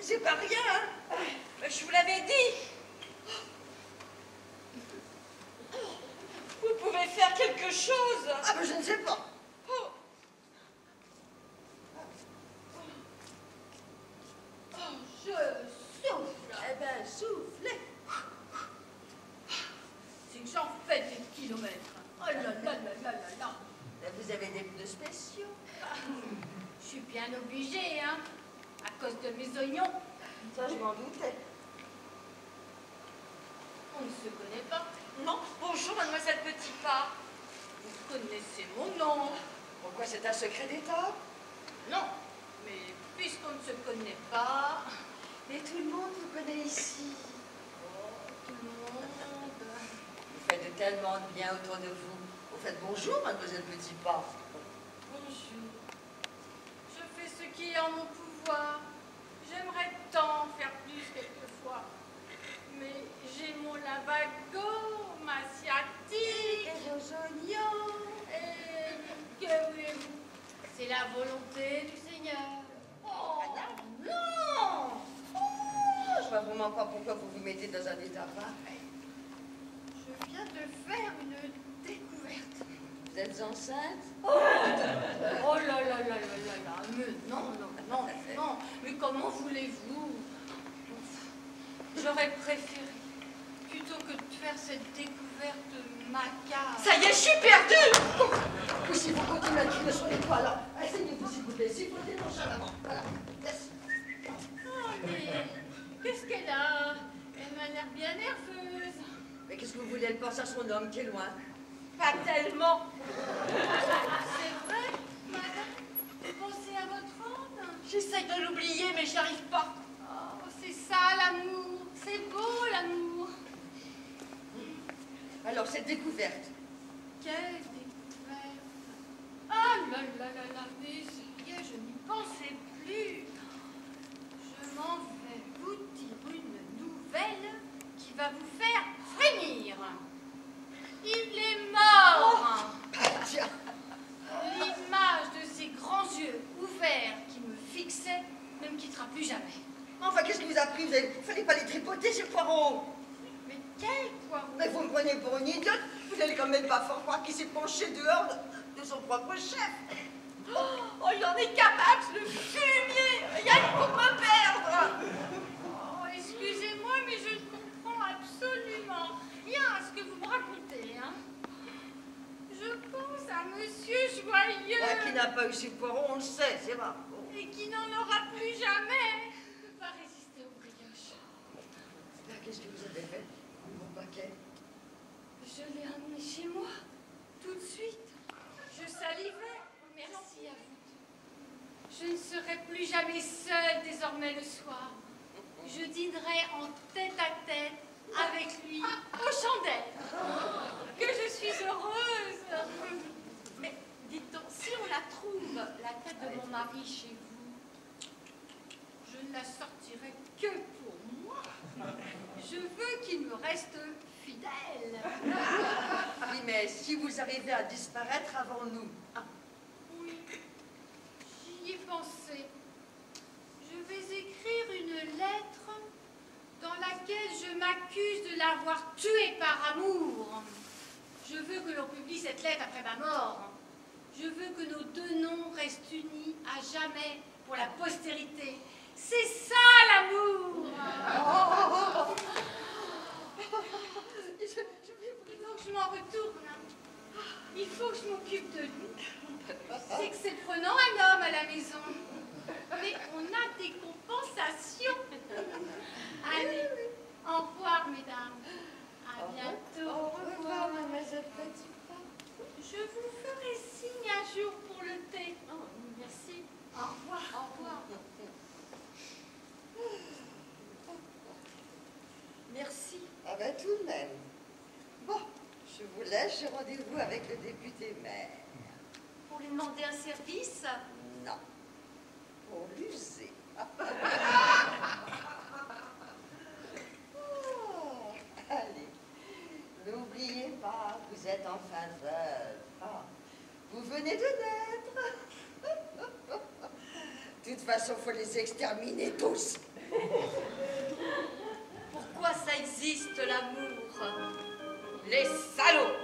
C'est pas rien, hein? Je vous l'avais dit. Vous pouvez faire quelque chose. Ah, mais je ne sais pas. Je souffle. Eh ben, soufflez. C'est que j'en fais des kilomètres. Oh là là là là là là. Vous avez des pneus spéciaux. Je suis bien obligée, hein, à cause de mes oignons. Ça, je m'en doutais. On ne se connaît pas. Non, bonjour, mademoiselle Petitpas. Vous connaissez mon nom. Pourquoi c'est un secret d'État? Non, mais puisqu'on ne se connaît pas... Mais tout le monde vous connaît ici. Oh, tout le monde... Vous faites tellement de bien autour de vous. Vous faites bonjour, mademoiselle Petitpas. Bonjour. Je fais ce qui est en mon pouvoir. J'aimerais tant faire plus quelquefois. Mais j'ai mon lavago, ma sciatique... Et vos oignons. Et que voulez-vous? C'est la volonté du Seigneur. Oh, non! Je vois vraiment pas pourquoi vous vous mettez dans un état pareil. Je viens de faire une découverte. Vous êtes enceinte? Oh, oh là là là là là là. Mais non, non, non, non. Mais comment voulez-vous? J'aurais préféré, plutôt que de faire cette découverte macabre. Ça y est, je suis perdue. Oui, si vous continuez à crier sur les toits, alors, asseyez-vous s'il vous plaît, s'il vous plaît, nonchalamment. Voilà. Yes. Oh, mais qu'est-ce qu'elle a? Elle m'a l'air bien nerveuse. Mais qu'est-ce que vous voulez? Elle pense à son homme qui est loin. Pas tellement. C'est vrai, madame? Vous pensez à votre homme? J'essaye de l'oublier, mais j'y arrive pas. Oh, c'est ça l'amour. C'est beau l'amour. Alors, cette découverte. Quelle découverte! Ah là là là là, mais ça y est, je n'y pensais plus. Je m'en vais vous dire une nouvelle qui va vous faire frémir. Il est mort! Tiens. L'image de ces grands yeux ouverts qui me fixaient ne me quittera plus jamais. Enfin, qu'est-ce qui vous a pris? Vous fallait pas les tripoter, ces poireaux. Mais quel poireau! Mais vous me prenez pour une idiote. Vous n'allez quand même pas fort croire qu'il s'est penché dehors de son propre chef. Oh, il en est capable, le fumier. Rien que pour me perdre. Oh, excusez-moi, mais je ne comprends absolument rien à ce que vous me racontez, hein. Je pense à Monsieur Joyeux. Qui n'a pas eu Monsieur Poiron, on le sait, c'est vrai. Bon. Et qui n'en aura plus jamais. Je ne peux pas résister aux brioches. Là, qu'est-ce que vous avez fait, mon paquet? Je l'ai emmené chez moi, tout de suite. Je salivais. Merci à vous. Je ne serai plus jamais seule désormais le soir. Je dînerai en tête-à-tête avec lui aux chandelles. Que je suis heureuse. Mais dites donc, si on la trouve, la tête de mon mari chez vous, Je ne la sortirai que pour moi. Je veux qu'il me reste fidèle. Oui, mais si vous arrivez à disparaître avant nous. Ah, Oui, j'y ai pensé. Je vais écrire une lettre dans laquelle je m'accuse de l'avoir tué par amour. Je veux que l'on publie cette lettre après ma mort. Je veux que nos deux noms restent unis à jamais pour la postérité. C'est ça l'amour. Je m'en retourne. Il faut que je m'occupe de lui. C'est que c'est prenant un homme à la maison. Mais on a des compensations. Allez, au revoir, mesdames. À bientôt. Au revoir, mademoiselle Petitpas. Je vous ferai signe un jour pour le thé. oh, merci. Au revoir. Au revoir. Merci. Ah ben tout de même. Bon, je vous laisse, j'ai rendez-vous avec le député maire. Pour lui demander un service? Non, pour l'user. Oh, allez, n'oubliez pas, vous êtes en fin d'œuvre. Ah, vous venez de naître. De toute façon, faut les exterminer tous. Pourquoi ça existe, l'amour? Les salauds!